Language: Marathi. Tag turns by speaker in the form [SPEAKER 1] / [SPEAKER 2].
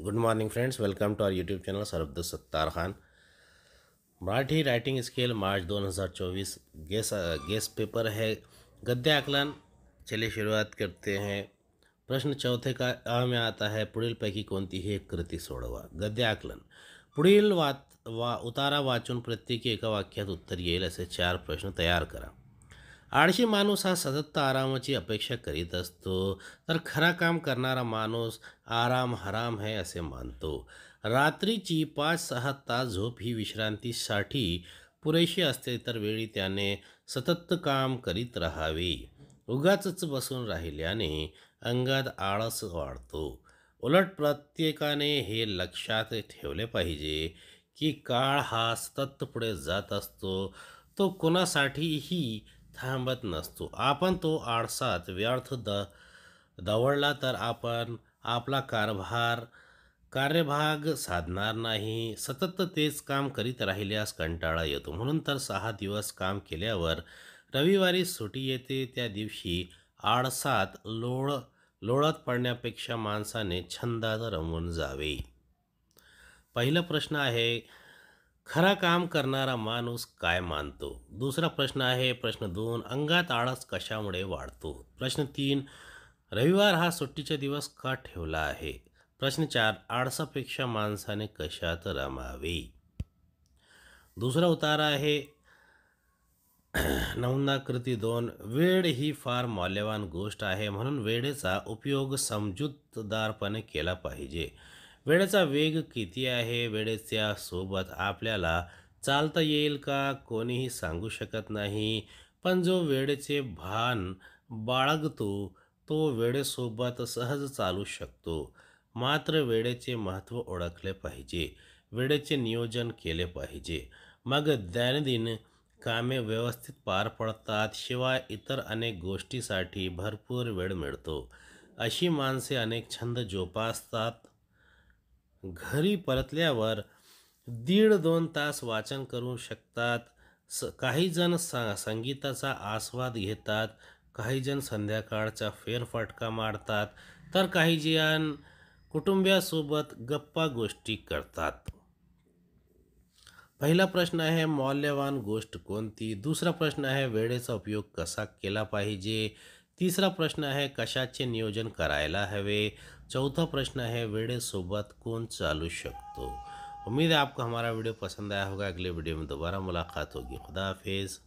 [SPEAKER 1] Good morning friends, welcome to our YouTube channel सरअब्दुल Sattar Khan. Marathi writing scale March 2024 guess paper है गद्य आकलन. चलिए शुरुआत करते हैं. प्रश्न चौथे का अ में आता है, पुढीलपैकी कोणतीही एक कृती सोडवा. गद्य आकलन. पुढील उतारा वाचून प्रत्येकी एका वाक्यात उत्तर येईल असे 4 प्रश्न तयार करा. आळशी माणूस हा सतत आरामाची अपेक्षा करीत असतो, तर खरा काम करणारा माणूस आराम हराम है असे मानतो. रात्रीची 5-6 तास झोप ही विश्रांतीसाठी पुरेशी असते, तर वेळी त्याने सतत काम करीत राहावे. उगाचच बसून राहिल्याने अंगात आळस वाढतो. उलट प्रत्येकाने हे लक्षात ठेवले पाहिजे की काळ हा सतत पुढे जात असतो, तो कोणासाठीही थांबत नसतो. आपण तो आळसात व्यर्थ दवडला तर आपण आपला कार्यभाग साधणार नाही. सतत तेच काम करीत राहिल्यास कंटाळा येतो. म्हणून तर 6 दिवस काम केल्यावर रविवारी सुटी येते. त्या दिवशी आळसात लोळत पडण्यापेक्षा माणसाने छंदात रमून जावे. पहिला प्रश्न आहे, खरा काम करणारा माणूस काय मानतो. दुसरा प्रश्न आहे, प्रश्न 2, अंगात आळस कशामुळे वाढतो. प्रश्न 3, रविवार हा सुट्टीचा दिवस का ठेवला आहे. प्रश्न 4, आळसापेक्षा माणसाने कशात रमावे. दुसरा उतारा आहे, नमुना कृती 2, वेळ ही फार मौल्यवान गोष्ट आहे, म्हणून वेळेचा उपयोग समजूतदारपणे केला पाहिजे. वेळेचा वेग किती आहे. वेळेच्या सोबत आपल्याला चालता येईल का, कोणीही सांगू शकत नाही. पण जो वेळेचे भान बाळगतो तो वेळेसोबत सहज चालू शकतो. मात्र वेळेचे महत्त्व ओळखले पाहिजे, वेळेचे नियोजन केले पाहिजे. मग दैनंदिन कामे व्यवस्थित पार पडतात. शिवाय इतर अनेक गोष्टीसाठी भरपूर वेळ मिळतो. अशी माणसे अनेक छंद जोपासतात. घरी परतल्यावर 1.5-2 तास वाचन करू शकतात. काही जण संगीताचा आस्वाद घेतात, काही जण संध्याकाळचा फेरफटका मारतात, तर काही जण कुटुंबियासोबत गप्पा गोष्टी करतात. पहिला प्रश्न आहे, मौल्यवान गोष्ट कोणती. दुसरा प्रश्न आहे, वेळेचा उपयोग कसा केला पाहिजे. तीसरा प्रश्न है, कशाचे नियोजन करायला हवे. चौथा प्रश्न है, वेळेसोबत कौन चालू शकतो. उम्मीद है आपको हमारा वीडियो पसंद आया होगा. अगले वीडियो में दोबारा मुलाकात होगी. खुदा हाफिज़.